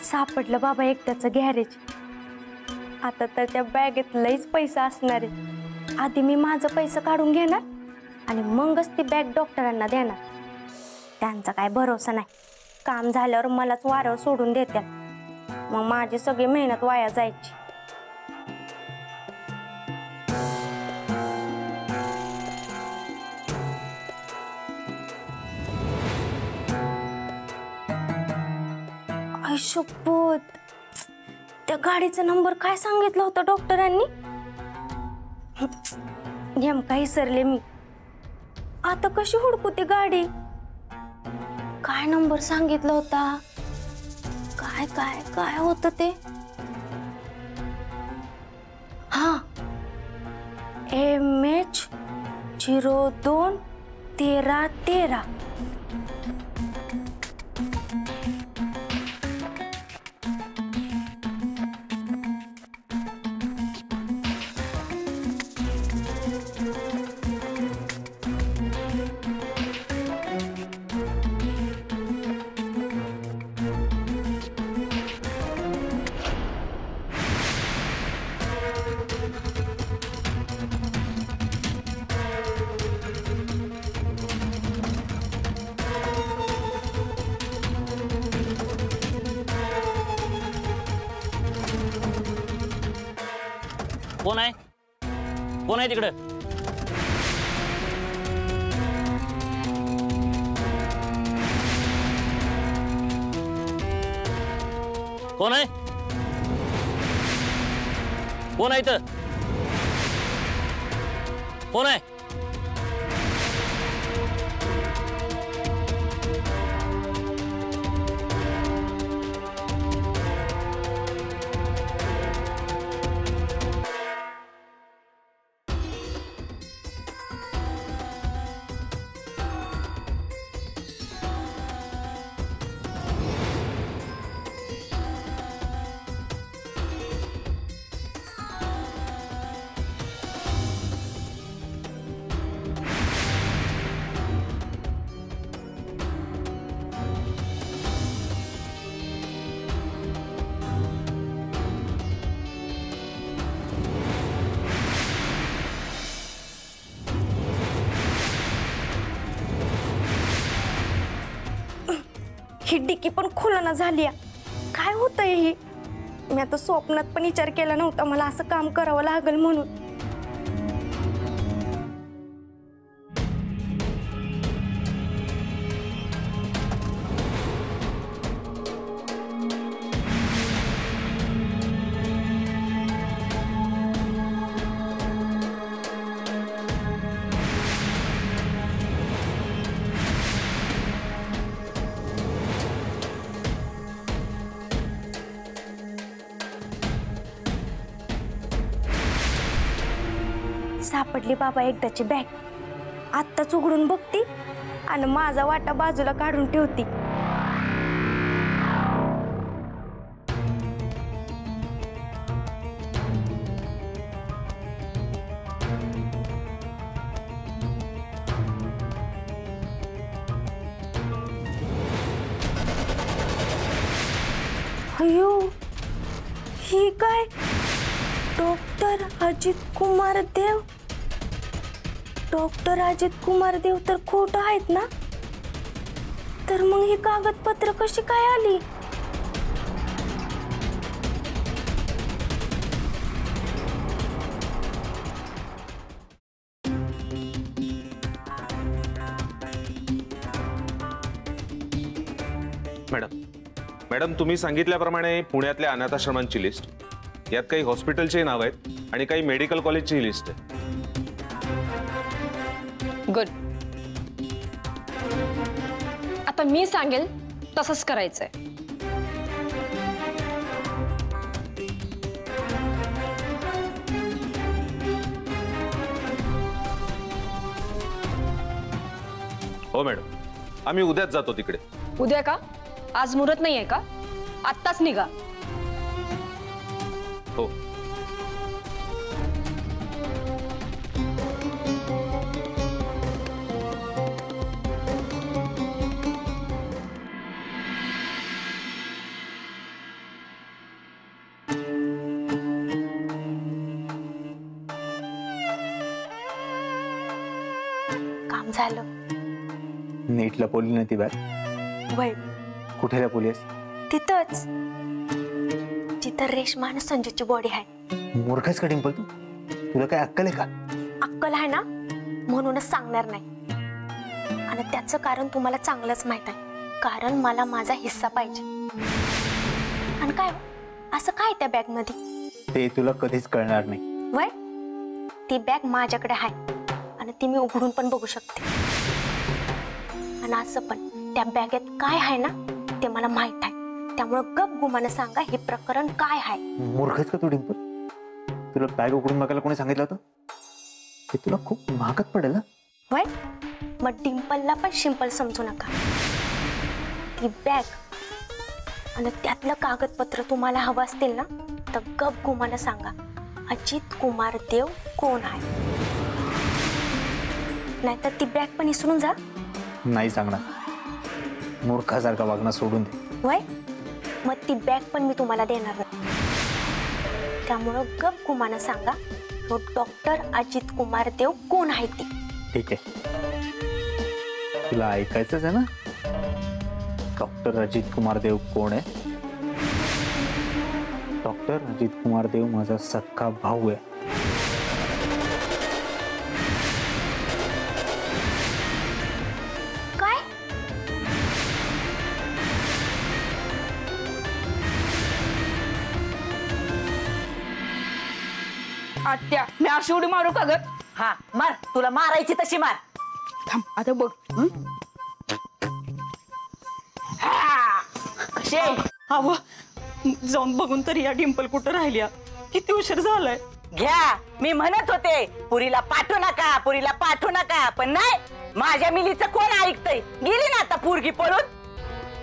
सापडलं बाबा एकट्याचं गॅरेज. आता तर त्या बॅगेत लईच पैसा असणार आहे. आधी मी माझं पैसा काढून घेणार आणि मगच ती बॅग डॉक्टरांना देणार. त्यांचा काय भरोसा नाही. काम झाल्यावर मलाच वारं सोडून देतात. मग माझी सगळी मेहनत वाया जायची. शपथ, त्या गाडीचा नंबर काय सांगितला होता डॉक्टरांनी? नेमका विसरले मी. आता कशी हुडकू ती गाडी? काय नंबर सांगितला होता? काय काय काय होतं ते? हा, MH021313. कोण आहे? कोण आहे तिकडे? कोण आहे? कोण आहे इथं? कोण आहे? ही डिक्की पण खुलना झाली. काय होतंय ही? मी आता स्वप्नात पण विचार केला नव्हता मला असं काम करावं लागेल म्हणून. सापडली बाबा एकदाची बॅग. आत्ताच उघडून बघती आणि माझा वाटा बाजूला काढून ठेवती. अयो, ही काय? डॉक्टर अजित कुमार देव. डॉक्टर अजित कुमार देव तर खोटं आहेत ना? तर मग ही कागदपत्र कशी काय आली? मॅडम तुम्ही सांगितल्याप्रमाणे पुण्यातल्या अनाथाश्रमांची लिस्ट, यात काही हॉस्पिटलची नाव आहेत आणि काही मेडिकल कॉलेजची लिस्ट आहे. गुड. आता मी सांगेल तसंच करायचंय. हो मॅडम, आम्ही उद्याच जातो तिकडे. उद्या का? आज मुहूर्त नाहीये का? आत्ताच निघा. हो. झालं. नीट लपवली नाही ती बॅग. वय कुठे लपवलीस? तिथंच जिथं रेशमा आणि संजूची बॉडी आहे. मूर्खच का डिंपल तू? तुला काय अक्कल आहे का? अक्कल आहे ना म्हणूनच सांगणार नाही. आणि त्याचं कारण तुम्हाला चांगलंच माहित आहे. कारण मला माझा हिस्सा पाहिजे. आणि काय असं काय त्या बॅग मध्ये? ते तुला कधीच कळणार नाही. वय ती बॅग माझ्याकडे आहे आणि ती मी उघडून पण बघू शकते. आणि असं पण त्या बॅगेत काय आहे ना ते मला माहित आहे. त्यामुळं गप गुमानं सांगा हे प्रकरण काय आहे. मूर्खच का तू डिंपल? तुला बॅग उघडून बघायला कोणी सांगितलं होतं? ते तुला खूप महागात पडेल ना. वय मग डिंपलला पण शिंपल समजू नका. ती बॅग आणि त्यातलं कागदपत्र तुम्हाला हवं असतील ना तर गप गुमानं सांगा अजित कुमार देव कोण आहे. नाहीतर ती बॅग पण विसरून जा. नाही सांगणार. मूर्खासारखा वागणं सोडून दे. वय मग ती बॅग पण मी तुम्हाला देणार नाही. त्यामुळं गप गुमानं सांगा तो डॉक्टर अजित कुमार देव कोण आहे ती. ठीक आहे. तुला ऐकायचंच आहे ना डॉक्टर अजित कुमार देव कोण आहे? डॉक्टर अजित कुमार देव माझा सख्खा भाऊ आहे. काय? आत्या मी अशी उडी मारू का ग? हा मार, तुला मारायची तशी मार. थांब आता बघ. कसे अव जाऊन बघून तरी या डिंपल कुठं राहिल्या. किती उशीर झालाय. घ्या, मी म्हणत होते पुरीला पाठवू नका, पुरीला पाठवू नका, पण नाही. माझ्या मिलीचं कोण ऐकतय? गेली ना आता पोरगी पळून.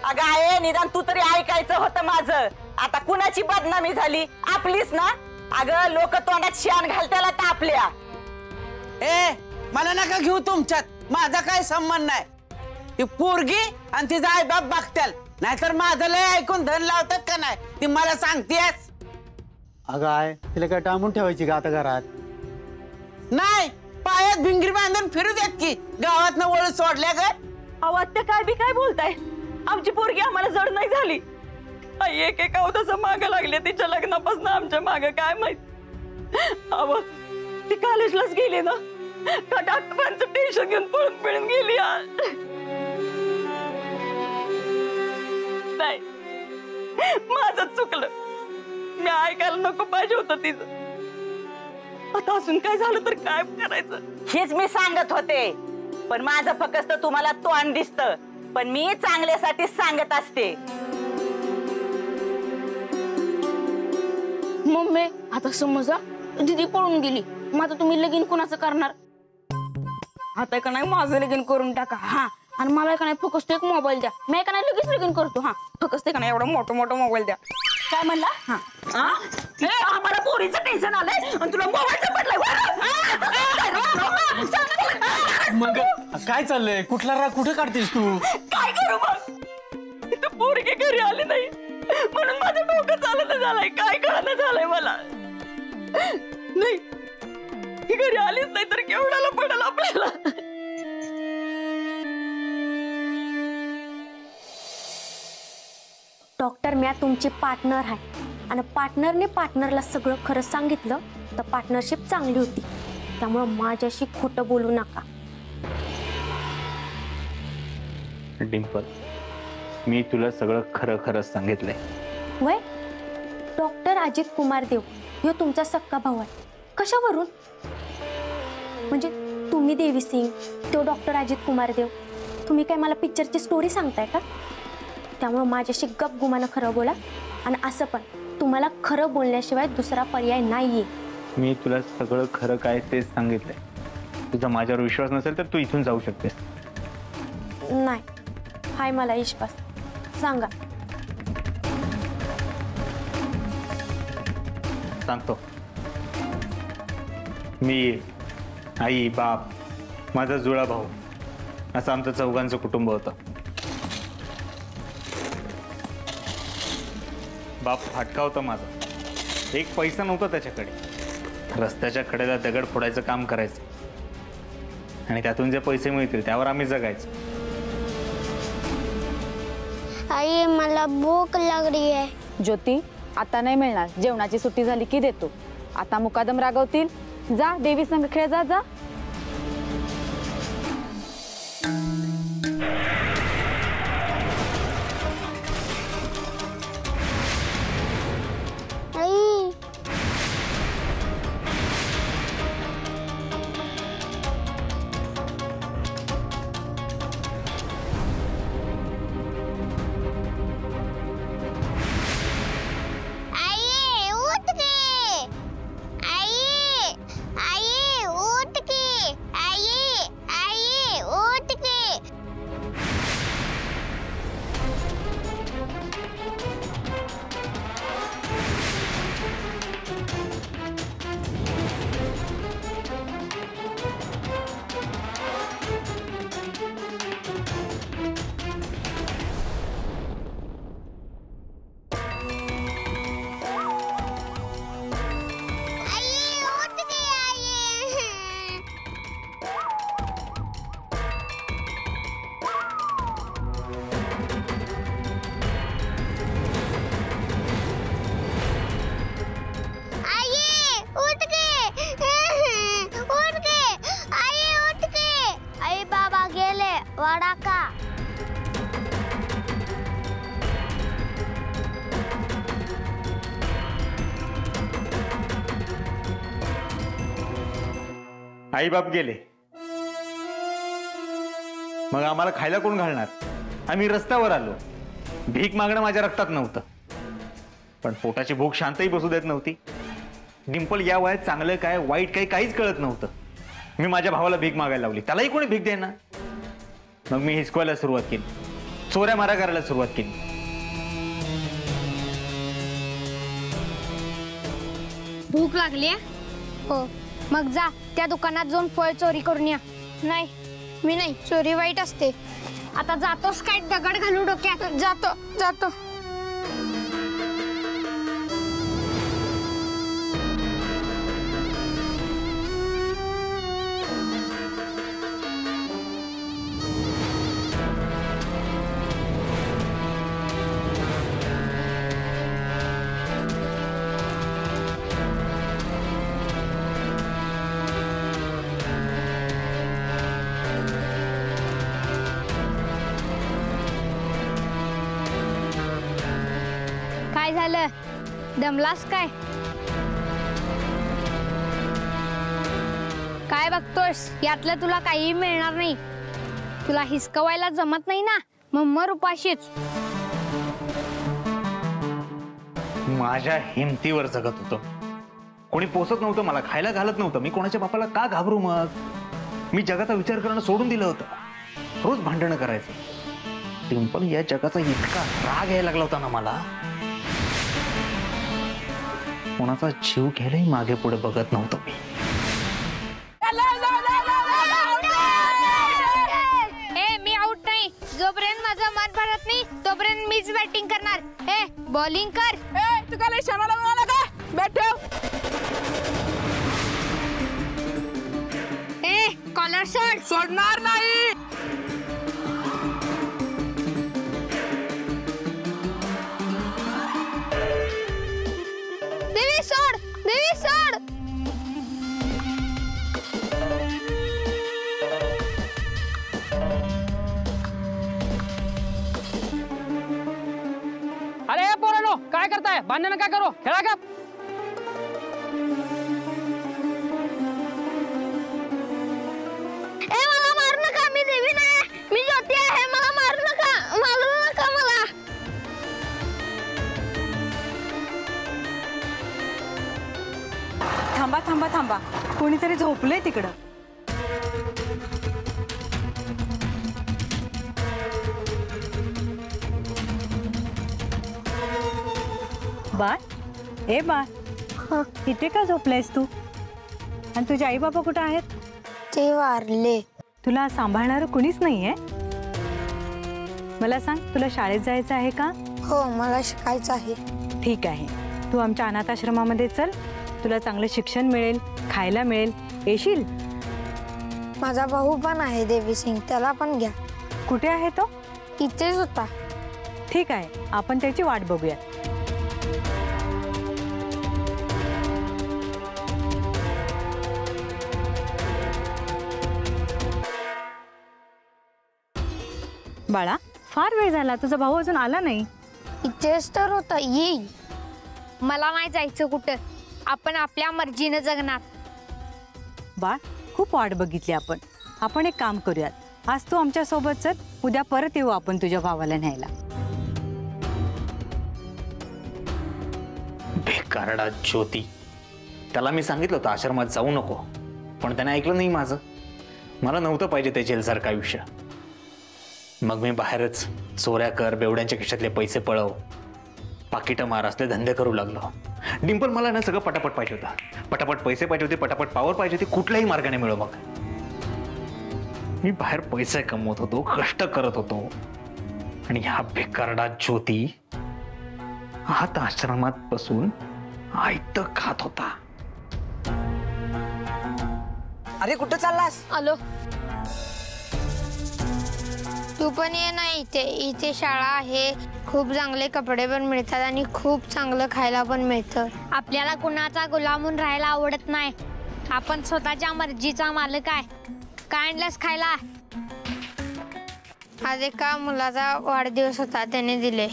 अगं आहे निदान तू तरी ऐकायचं होतं माझं. आता कुणाची बदनामी झाली? आपलीच ना. अगं लोक तोंडात शान घालत्याला तापल्या. ए मला नका घेऊ तुमच्यात. माझा काय संबंध नाही. ती पोरगी आणि तिचा आई बाप बघत्याल. नाहीतर माझं लय ऐकून धन लावतात का नाही ती मला सांगतेस. अगं आहे तिला काय टांबून ठेवायची का आता घरात? नाही, पायात भिंगरी बांधून फिरू देत की गावात न वळू सोडल्या ग. अहो आत्या काय बी काय बोलताय. आमची पोरगी आम्हाला जड नाही झाली. आई एक एक तसं माग लागले तिच्या लग्नापासून आमच्या माग काय माहित. अहो ती कॉलेजलाच गेली ना का डॉक्टरांचं टेन्शन घेऊन पळून पिळून गेली. नाही माझं चुकलं. मी ऐकायला नको पाहिजे होतं तिचं. आता असून काय झालं तर काय करायचं? हेच मी सांगत होते. पण माझं फक्त तुम्हाला तोंड दिसतं, पण मी चांगल्यासाठी सांगत असते. मम्मी आता समजा दीदी पळून गेली, मग आता तुम्ही लगीन कोणाचं करणार? आता का नाही माझं लगीन करून टाका. हा आणि मला का नाही फक्त एक मोबाईल द्या. मी का नाही लगेच लगीन करतो. हा फक्त का नाही एवढा मोठा मोठा मोबाईल द्या. काय म्हणला? आम्हाला पोरीचं टेन्शन आलंय आणि तुला मोबाईलचं पडलंय. मग काय चाललंय? कुठला राग कुठे काढतेस तू? काय करू मग? इथं पोरगी घरी आली नाही म्हणून माझं डोकं चालत झालंय. काय कळलं झालंय मला. नाही ही घरी आलीच नाही तर केवढ्याला पडेल आपल्याला. डॉक्टर म्या तुमची पार्टनर आहे आणि पार्टनरने पार्टनरला सगळं खरं सांगितलं तर पार्टनरशिप चांगली होती. त्यामुळे माझ्याशी खोटं बोलू नका. डिंपल मी तुला सगळं खरं खरं सांगितलंय. वय डॉक्टर अजित कुमार देव ह्यो तुमचा सक्का भाऊ आहे. कशावरून? म्हणजे तुम्ही देवी सिंग, तो डॉक्टर अजित कुमार देव. तुम्ही काय मला पिक्चरची स्टोरी सांगताय का? त्यामुळे माझ्याशी गप गुमानं खरं बोला. आणि असं पण तुम्हाला खरं बोलण्याशिवाय दुसरा पर्याय नाहीये. मी तुला सगळं खरं काय तेच सांगितलंय. तुझा माझ्यावर विश्वास नसेल तर तू इथून जाऊ शकतेस. नाही हाय मला विश्वास. सांगा. सांगतो. मी, आई, बाप, माझा जुळा भाऊ असं आमचं चौघांचं कुटुंब होतं. बाप फाटका होता माझा. एक पैसा नव्हता त्याच्याकडे. रस्त्याच्या कडेला दगड फोडायचं काम करायचं. आणि त्यातून जे पैसे मिळतील त्यावर आम्ही जगायचं. आई मला भूक लागली आहे. ज्योती आता नाही मिळणार, जेवणाची सुट्टी झाली की देतो. आता मुकादम रागवतील. जा देवी संग खेळ जा जा. आई आई उठ के. आई आई उठ के. आई आई उठ के. आई उठ के. आई आई उठ के. उठ के. आई उठ के. आई बाबा गेले वडा का. आई बाप गेले, मग आम्हाला खायला कोण घालणार? आम्ही रस्त्यावर आलो. भीक मागणं माझ्या रक्तात नव्हतं, पण पोटाची भूक शांतही बसू देत नव्हती. डिंपल या वयात चांगलं काय वाईट काय काहीच कळत नव्हतं. मी माझ्या भावाला भीक मागायला लावली, त्यालाही कोणी भीक देणार. मग मी हिसकवायला सुरुवात केली, चोऱ्या मारा करायला सुरुवात केली. भूक लागली हो, मग जा त्या दुकानात जाऊन फळ चोरी करून या. नाही मी नाही, चोरी वाईट असते. आता जातोस काय दगड घालू डोक्यात? जातो जातो. काय झालं, दमलास काय? काय बघतोस, यातलं तुला काही मिळणार नाही. तुला हिसकवायला जमत नाही ना, मग मर उपाशीच. माझ्या हिमतीवर जगत होतो. कोणी पोसत नव्हतं, मला खायला घालत नव्हतं. मी कोणाच्या बापाला का घाबरू? मग मी जगाचा विचार करणं सोडून दिलं होतं. रोज भांडणं करायचं. डिंपल या जगाचा इतका राग यायला लागला होता ना मला, कोणाचा जीव घ्यायलाही मागे पुढे बघत नव्हतो मी. मी आउट नाही. जोपर्यंत माझं मन भरत नाही तोपर्यंत मीच बॅटिंग करणार. बॉलिंग कर. तू काय क्षणाला म्हणाला का? बॅट ठेव. कॉलर सोड. सोडणार नाही. देवी सोड. देवी सोड. अरे पोरांनो, काय करताय? भांडण काय करू, खेळा का? मला मारू नका. मी देवी नाही, मी ज्योती आहे. मला मारू नका. मारू नका मला. थांबा थांबा थांबा, कोणीतरी झोपलंय तिकडं. बाळ, ए बाळ, इथे का झोपलायस तू? आणि तुझे आई बाबा कुठे आहेत? ते वारले. तुला सांभाळणारं कुणीच नाहीये? मला सांग, तुला शाळेत जायचं आहे का? हो, मला शिकायचं आहे. ठीक आहे, तू आमच्या अनाथाश्रमामध्ये चल. तुला चांगलं शिक्षण मिळेल, खायला मिळेल. येशील? माझा भाऊ पण आहे देवी सिंग, त्याला पण घ्या. कुठे आहे तो? इथेच होता. ठीक आहे, आपण त्याची वाट बघूया. बाळा, फार वेळ झाला, तुझा भाऊ अजून आला नाही. इथेच तर होता, येईल. मला नाही जायचं कुठं, आपण आपल्या मर्जीने जगणार. बाळ, खूप वाट बघितली आपण. आपण एक काम करूयात, आज तू आमच्या सोबत चल, उद्या परत येऊ आपण तुझ्या भावाला न्यायला. बेकारडा ज्योती, त्याला मी सांगितलं होतं आश्रमात जाऊ नको, पण त्याने ऐकलं नाही माझं. मला नव्हतं पाहिजे ते जेलसारखं आयुष्य. मग मी बाहेरच चोऱ्या कर, बेवड्यांच्या खिशातले पैसे पळव, पाकिटं मार असले धंदे करू लागलो. डिंपल मला ना सगळं पटापट पाहिजे होतं. पटापट पैसे पाहिजे होते, पटापट पावर पाहिजे होती, कुठल्याही मार्गाने मिळव. मग मी बाहेर पैसे कमवत होतो, कष्ट करत होतो, आणि ह्या बेकारडा ज्योती हात आश्रमात बसून आयत खात होता. अरे कुठं चाललास? आलो. तू पण ये ना इथे. इथे शाळा आहे, खूप चांगले कपडे पण मिळतात आणि खूप चांगलं खायला पण मिळतं. आपल्याला कुणाचा गुलाम म्हणून राहायला आवडत नाही. आपण स्वतःच्या मर्जीचा मालक आहे. काय आणलंस खायला? आज एका मुलाचा वाढदिवस होता, त्याने दिले.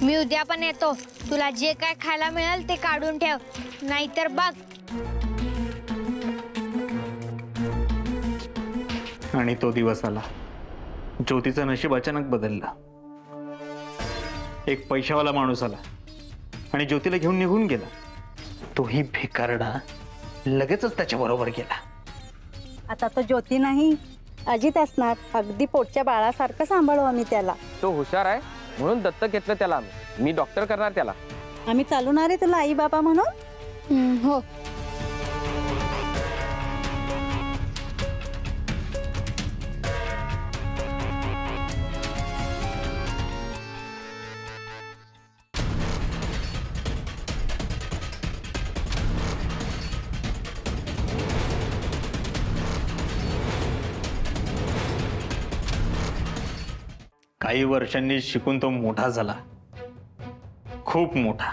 मी उद्या पण येतो. तुला जे काय खायला मिळेल ते काढून ठेव, नाहीतर बघ. आणि तो दिवस आला. ज्योतीचं नशीब अचानक बदललं. एक पैशावाला माणूस आला आणि ज्योतीला घेऊन निघून गेला. तोही भिकारडा लगेचच त्याच्या बरोबर गेला. आता तो ज्योती नाही, अजित असणार. अगदी पोटच्या बाळासारखं सांभाळू आम्ही त्याला. तो हुशार आहे म्हणून दत्तक घेतलं त्याला आम्ही. मी डॉक्टर करणार त्याला. आम्ही चालवणार आहे तुला आई बाबा म्हणून. हो. काही वर्षांनी शिकून तो मोठा झाला, खूप मोठा.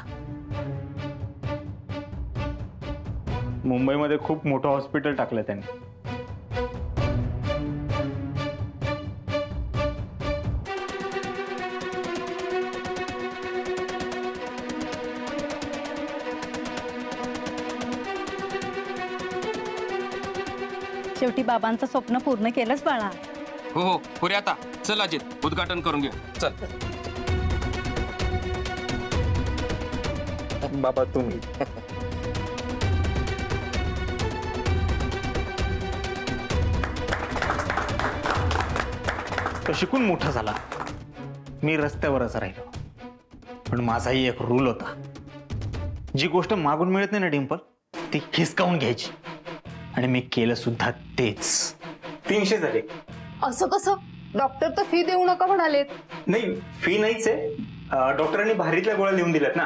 मुंबईमध्ये खूप मोठं हॉस्पिटल टाकलं त्याने. शेवटी बाबांचं स्वप्न पूर्ण केलंच बाळा. हो हो, पुरे आता चल अजित, उद्घाटन करून घेऊ. चल बाबा तुम्ही. तो शिकून मोठा झाला, मी रस्त्यावरच राहिलो. पण माझाही एक रूल होता, जी गोष्ट मागून मिळत नाही ना डिंपल, ती खिसकावून घ्यायची. आणि मी केलं सुद्धा तेच. 300 झाले. असं कसं? डॉक्टर तर फी देऊ नका म्हणालेत. नाही, फी नाहीच आहे. डॉक्टरांनी बाहेरीतल्या गोळ्या लिहून दिल्यात ना,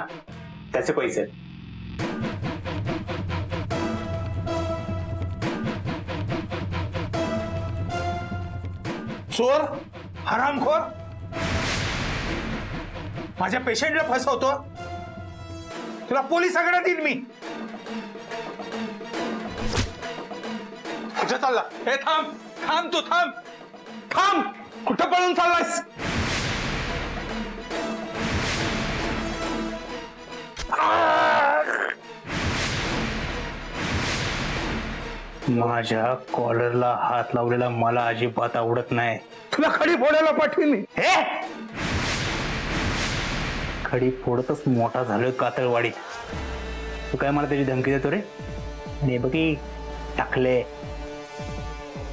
त्याचे पैसे. चोर, हरामखोर, माझ्या पेशंटला फसवतो. तुला पोलिसाकडे देईन मी. कुठं चालला? हे थांब थांब, तू थांब थांब. कुठं पळून चाललास? माझ्या कॉलरला हात लावलेला मला अजिबात आवडत नाही. तुला खडी फोडायला पाठवीन मी. हे खडी फोडतच मोठा झालोय कातळवाडी. तू काय मला त्याची धमकी देतो रे? आणि बघी टाकले,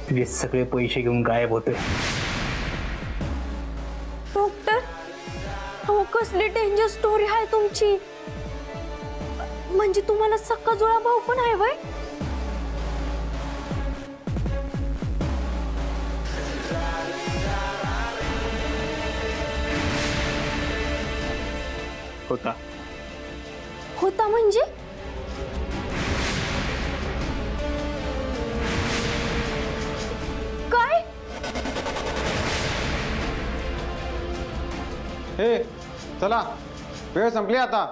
तुझे सगळे पैसे घेऊन गायब होते. डॉक्टर, हो कसली डेंजर स्टोरी आहे तुमची. म्हणजे तुम्हाला सक्का जुळा भाऊ पण आहे वय? होता. होता म्हणजे? हे चला वेळ संपली आता.